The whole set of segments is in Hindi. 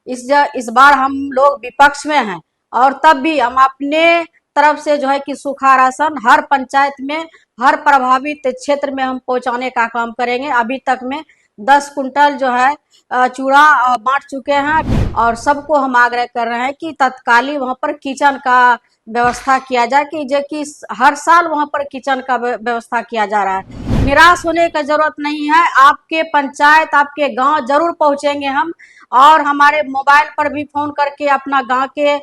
इस बार हम लोग विपक्ष में हैं और तब भी हम अपने तरफ से जो है कि सूखा राशन हर पंचायत में, हर प्रभावित क्षेत्र में हम पहुंचाने का काम करेंगे। अभी तक में 10 कुंटल जो है चूड़ा बांट चुके हैं और सबको हम आग्रह कर रहे हैं कि तत्कालीन वहां पर किचन का व्यवस्था किया जाए, कि जो कि हर साल वहां पर किचन का व्यवस्था किया जा रहा है। निराश होने का जरूरत नहीं है, आपके पंचायत, आपके गांव जरूर पहुंचेंगे हम, और हमारे मोबाइल पर भी फोन करके अपना गांव के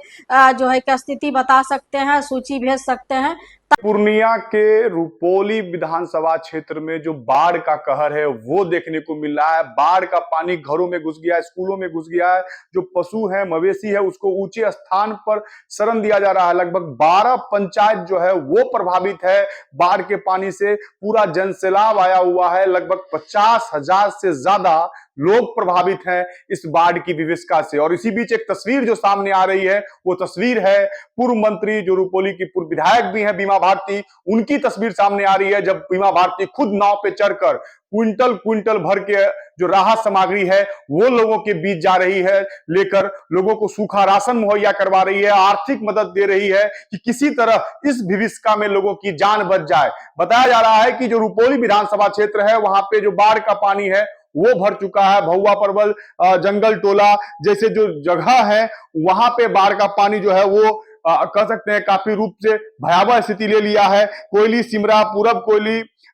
जो है कि स्थिति बता सकते हैं, सूची भेज सकते हैं। पूर्णिया के रुपौली विधानसभा क्षेत्र में जो बाढ़ का कहर है वो देखने को मिल रहा है। बाढ़ का पानी घरों में घुस गया है, स्कूलों में घुस गया है। जो पशु है, मवेशी है, उसको ऊंचे स्थान पर शरण दिया जा रहा है। लगभग 12 पंचायत जो है वो प्रभावित है बाढ़ के पानी से। पूरा जनसैलाब आया हुआ है। लगभग 50,000 से ज्यादा लोग प्रभावित हैं इस बाढ़ की विभीषिका से। और इसी बीच एक तस्वीर जो सामने आ रही है वो तस्वीर है पूर्व मंत्री, जो रुपौली की पूर्व विधायक भी हैं, बीमा भारती, उनकी तस्वीर सामने आ रही है जब बीमा भारती खुद नाव पे चढ़कर क्विंटल क्विंटल भर के जो राहत सामग्री है वो लोगों के बीच जा रही है, लेकर लोगों को सूखा राशन मुहैया करवा रही है, आर्थिक मदद दे रही है कि किसी तरह इस विभीषिका में लोगों की जान बच जाए। बताया जा रहा है कि जो रुपौली विधानसभा क्षेत्र है वहां पे जो बाढ़ का पानी है वो भर चुका है। भहुआ परवल, जंगल टोला जैसे जो जगह है वहां पे बाढ़ का पानी जो है वो कह सकते हैं काफी रूप से भयावह स्थिति ले लिया है। कोयली सिमरा पूरब,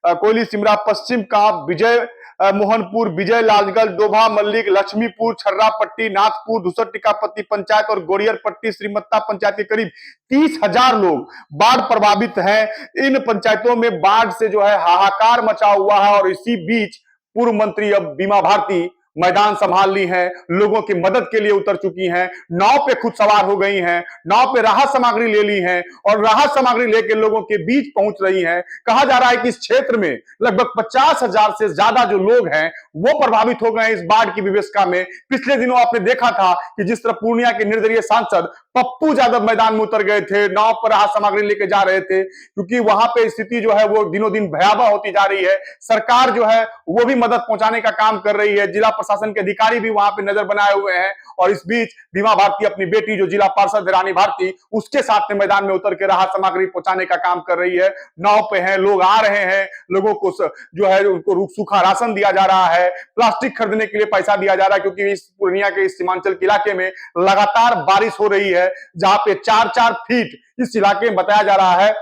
कोयली सिमरा पश्चिम का विजय मोहनपुर, विजय लालगढ़, डोभा मल्लिक, लक्ष्मीपुर, छर्रापट्टी, नाथपुर, धुसर टिकापत्ती पंचायत और गोरियर पट्टी श्रीमत्ता पंचायत के करीब 30,000 लोग बाढ़ प्रभावित हैं। इन पंचायतों में बाढ़ से जो है हाहाकार मचा हुआ है। और इसी बीच पूर्व मंत्री अब बीमा भारती मैदान संभाल ली है, लोगों की मदद के लिए उतर चुकी हैं, नाव पे खुद सवार हो गई हैं, नाव पे राहत सामग्री ले ली हैं और राहत सामग्री लेकर लोगों के बीच पहुंच रही हैं। कहा जा रहा है कि इस क्षेत्र में लगभग 50,000 से ज्यादा जो लोग हैं वो प्रभावित हो गए इस बाढ़ की विभीषिका में। पिछले दिनों आपने देखा था कि जिस तरह पूर्णिया के निर्दलीय सांसद पप्पू यादव मैदान में उतर गए थे, नाव पर राहत सामग्री लेके जा रहे थे, क्योंकि वहां पे स्थिति जो है वो दिनों दिन भयावह होती जा रही है। सरकार जो है वो भी मदद पहुंचाने का काम कर रही है, जिला प्रशासन के अधिकारी भी वहां पे नजर बनाए हुए हैं। और इस बीच बीमा भारती अपनी बेटी जो जिला पार्षद रानी भारती, उसके साथ में मैदान में उतर के राहत सामग्री पहुंचाने का काम कर रही है। नाव पे है, लोग आ रहे हैं, लोगों को जो है उनको सूखा राशन दिया जा रहा है, प्लास्टिक खरीदने के लिए पैसा दिया जा रहा है, क्योंकि इस पूर्णिया के इस सीमांचल के इलाके में लगातार बारिश हो रही है, जहां पे 4-4 फीट इस इलाके में बताया जा रहा है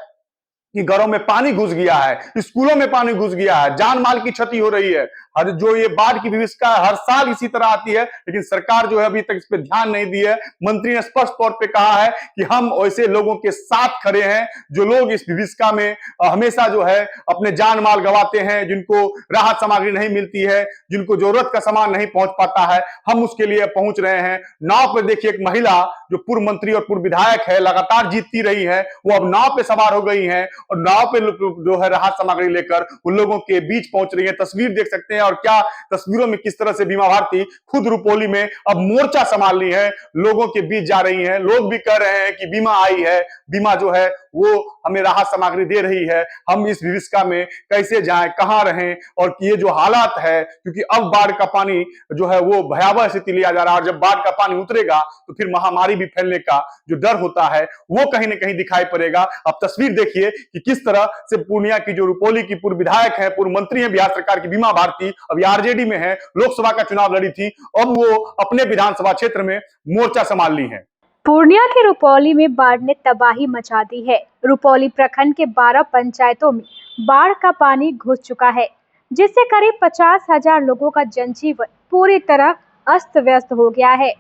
कि घरों में पानी घुस गया है, स्कूलों में पानी घुस गया है, जान माल की क्षति हो रही है। हर जो ये बाढ़ की विभीषिका हर साल इसी तरह आती है, लेकिन सरकार जो है अभी तक इस पर ध्यान नहीं दी है। मंत्री ने स्पष्ट तौर पे कहा है कि हम ऐसे लोगों के साथ खड़े हैं जो लोग इस विभीषिका में हमेशा जो है अपने जान माल गंवाते हैं, जिनको राहत सामग्री नहीं मिलती है, जिनको जरूरत का सामान नहीं पहुंच पाता है, हम उसके लिए पहुंच रहे हैं। नाव पर देखिए एक महिला जो पूर्व मंत्री और पूर्व विधायक है, लगातार जीतती रही है, वो अब नाव पे सवार हो गई है और नाव पे जो है राहत सामग्री लेकर उन लोगों के बीच पहुंच रही है। तस्वीर देख सकते हैं और क्या तस्वीरों में किस तरह से बीमा भारती खुद रुपौली में अब मोर्चा संभाल ली है, लोगों के बीच जा रही है। लोग भी कह रहे हैं कि बीमा आई है, बीमा जो है वो हमें राहत सामग्री दे रही है, हम इस विभीषिका में कैसे जाएं, कहां रहें। और ये जो हालात है, क्योंकि अब बाढ़ का पानी जो है वो भयावह स्थिति लिया जा रहा है और जब बाढ़ का पानी उतरेगा तो फिर महामारी भी फैलने का जो डर होता है वो कहीं ना कहीं दिखाई पड़ेगा। अब तस्वीर देखिए कि किस तरह से पूर्णिया की जो रुपौली की पूर्व विधायक है, पूर्व मंत्री है बिहार सरकार की बीमा भारती, अब आरजेडी में है, लोकसभा का चुनाव लड़ी थी, अब वो अपने विधानसभा क्षेत्र में मोर्चा संभाल ली है। पूर्णिया के रुपौली में बाढ़ ने तबाही मचा दी है। रुपौली प्रखंड के 12 पंचायतों में बाढ़ का पानी घुस चुका है, जिससे करीब 50,000 लोगों का जनजीवन पूरी तरह अस्त व्यस्त हो गया है।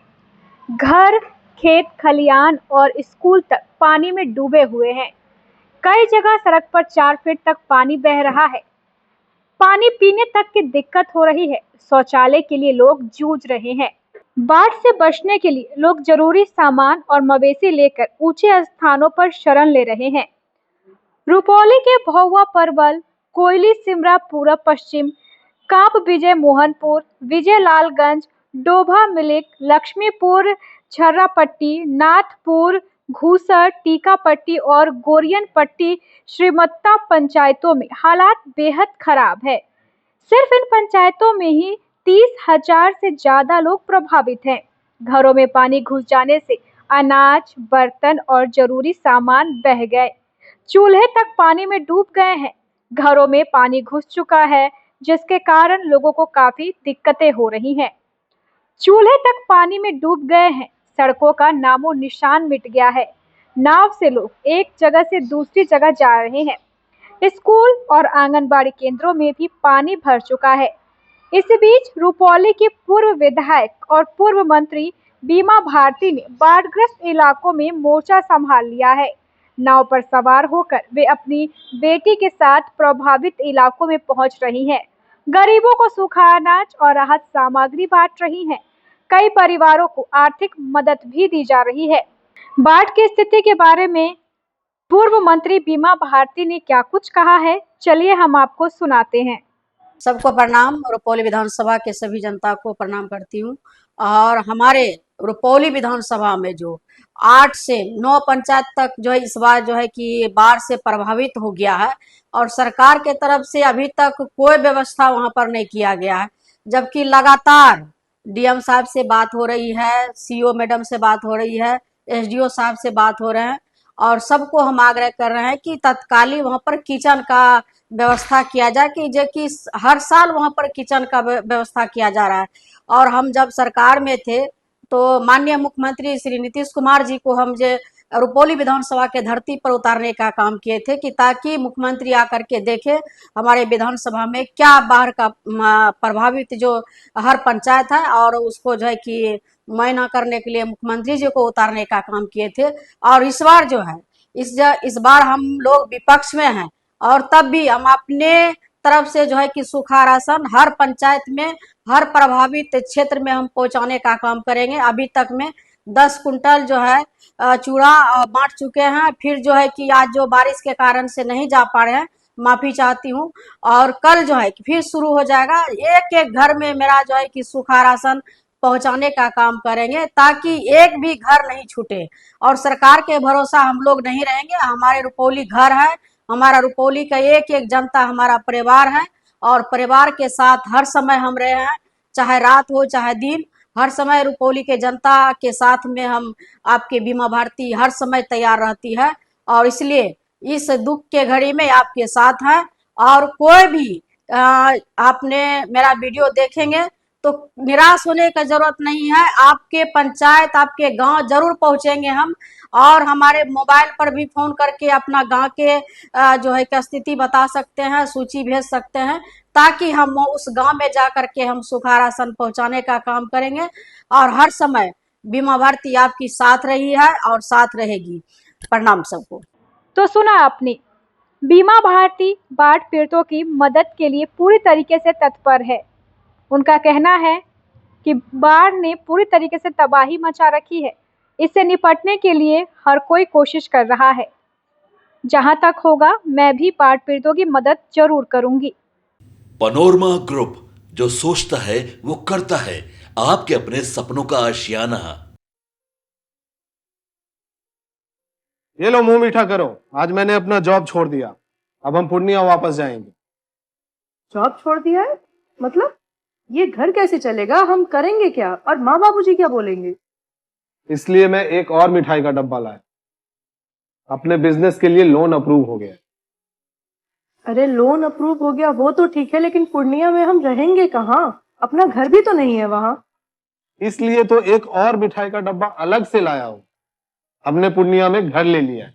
घर, खेत खलियान और स्कूल तक पानी में डूबे हुए हैं। कई जगह सड़क पर 4 फीट तक पानी बह रहा है। पानी पीने तक की दिक्कत हो रही है। शौचालय के लिए लोग जूझ रहे हैं। बाढ़ से बचने के लिए लोग जरूरी सामान और मवेशी लेकर ऊंचे स्थानों पर शरण ले रहे हैं। रुपौली के भहुआ परवल, कोयली सिमरा पूरब पश्चिम, काप विजय मोहनपुर, विजय लालगंज, डोभा मिलिक, लक्ष्मीपुर, छर्रापट्टी, नाथपुर, घूसर, टीकापट्टी और गोरियन पट्टी श्रीमत्ता पंचायतों में हालात बेहद खराब है। सिर्फ इन पंचायतों में ही 30,000 से ज्यादा लोग प्रभावित हैं। घरों में पानी घुस जाने से अनाज, बर्तन और जरूरी सामान बह गए। चूल्हे तक पानी में डूब गए हैं। घरों में पानी घुस चुका है, जिसके कारण लोगों को काफी दिक्कतें हो रही हैं। चूल्हे तक पानी में डूब गए हैं। सड़कों का नामो निशान मिट गया है। नाव से लोग एक जगह से दूसरी जगह जा रहे हैं। स्कूल और आंगनबाड़ी केंद्रों में भी पानी भर चुका है। इस बीच रुपौली की पूर्व विधायक और पूर्व मंत्री बीमा भारती ने बाढ़ग्रस्त इलाकों में मोर्चा संभाल लिया है। नाव पर सवार होकर वे अपनी बेटी के साथ प्रभावित इलाकों में पहुंच रही हैं। गरीबों को सूखा अनाज और राहत सामग्री बांट रही हैं। कई परिवारों को आर्थिक मदद भी दी जा रही है। बाढ़ की स्थिति के बारे में पूर्व मंत्री बीमा भारती ने क्या कुछ कहा है, चलिए हम आपको सुनाते हैं। सबको प्रणाम। रुपौली विधानसभा के सभी जनता को प्रणाम करती हूँ। और हमारे रुपौली विधानसभा में जो 8 से 9 पंचायत तक जो है इस बार जो है कि बाढ़ से प्रभावित हो गया है, और सरकार के तरफ से अभी तक कोई व्यवस्था वहां पर नहीं किया गया है। जबकि लगातार डीएम साहब से बात हो रही है, सीओ मैडम से बात हो रही है, एसडीओ साहब से बात हो रहे हैं, और सबको हम आग्रह कर रहे हैं कि तत्कालीन वहां पर किचन का व्यवस्था किया जाए, कि जो कि हर साल वहां पर किचन का व्यवस्था किया जा रहा है। और हम जब सरकार में थे तो माननीय मुख्यमंत्री श्री नीतीश कुमार जी को हम जो रुपौली विधानसभा के धरती पर उतारने का काम किए थे, कि ताकि मुख्यमंत्री आकर के देखे हमारे विधानसभा में क्या बाढ़ का प्रभावित जो हर पंचायत है, और उसको जो है कि मुआयना करने के लिए मुख्यमंत्री जी को उतारने का काम किए थे। और इस बार जो है इस बार हम लोग विपक्ष में हैं, और तब भी हम अपने तरफ से जो है कि सूखा राशन हर पंचायत में, हर प्रभावित क्षेत्र में हम पहुंचाने का काम करेंगे। अभी तक में 10 कुंटल जो है चूड़ा बांट चुके हैं। फिर जो है कि आज जो बारिश के कारण से नहीं जा पा रहे हैं, माफी चाहती हूँ। और कल जो है कि फिर शुरू हो जाएगा। एक एक घर में मेरा जो है कि सूखा राशन पहुंचाने का काम करेंगे, ताकि एक भी घर नहीं छूटे। और सरकार के भरोसा हम लोग नहीं रहेंगे। हमारे रुपौली घर है, हमारा रुपौली का एक एक जनता हमारा परिवार है, और परिवार के साथ हर समय हम रहे हैं, चाहे रात हो चाहे दिन। हर समय रुपौली के जनता के साथ में हम, आपके बीमा भारती हर समय तैयार रहती है, और इसलिए इस दुख के घड़ी में आपके साथ है। और कोई भी आपने मेरा वीडियो देखेंगे तो निराश होने का जरूरत नहीं है। आपके पंचायत, आपके गांव जरूर पहुंचेंगे हम, और हमारे मोबाइल पर भी फोन करके अपना गांव के जो है कि स्थिति बता सकते हैं, सूची भेज सकते हैं, ताकि हम उस गांव में जा करके हम सूखा राशन पहुंचाने का काम करेंगे। और हर समय बीमा भारती आपकी साथ रही है और साथ रहेगी। प्रणाम सबको। तो सुना आपने, बीमा भारती बाढ़ पीड़ितों की मदद के लिए पूरी तरीके से तत्पर है। उनका कहना है कि बाढ़ ने पूरी तरीके से तबाही मचा रखी है। इससे निपटने के लिए हर कोई कोशिश कर रहा है। जहां तक होगा मैं भी बाढ़ पीड़ितों की मदद जरूर करूंगी। पैनोरमा ग्रुप, जो सोचता है वो करता है। आपके अपने सपनों का आशियाना। ये लो, मुंह मीठा करो। आज मैंने अपना जॉब छोड़ दिया। अब हम पूर्णिया वापस जाएंगे। जॉब छोड़ दिया है? मतलब ये घर कैसे चलेगा? हम करेंगे क्या? और माँ बाबूजी क्या बोलेंगे? इसलिए मैं एक और मिठाई का डब्बा लाया। अपने बिजनेस के लिए लोन अप्रूव हो गया। अरे लोन अप्रूव हो गया वो तो ठीक है, लेकिन पूर्णिया में हम रहेंगे कहाँ? अपना घर भी तो नहीं है वहां। इसलिए तो एक और मिठाई का डब्बा अलग से लाया हूं। हमने पूर्णिया में घर ले लिया है,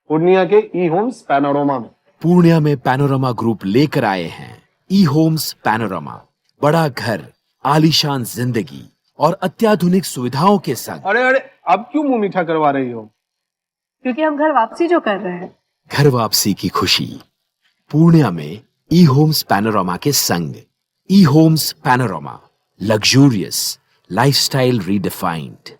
पूर्णिया के ई होम्स पैनोरमा में। पूर्णिया में पैनोरमा ग्रुप लेकर आए हैं ई होम्स पैनोरमा। बड़ा घर, आलीशान जिंदगी और अत्याधुनिक सुविधाओं के संग। अरे अरे, अब क्यों मुंह मीठा करवा रही हो? क्योंकि हम घर वापसी जो कर रहे हैं। घर वापसी की खुशी पूर्णिया में ई होम्स पैनोरमा के संग। ई Homes Panorama, luxurious lifestyle redefined.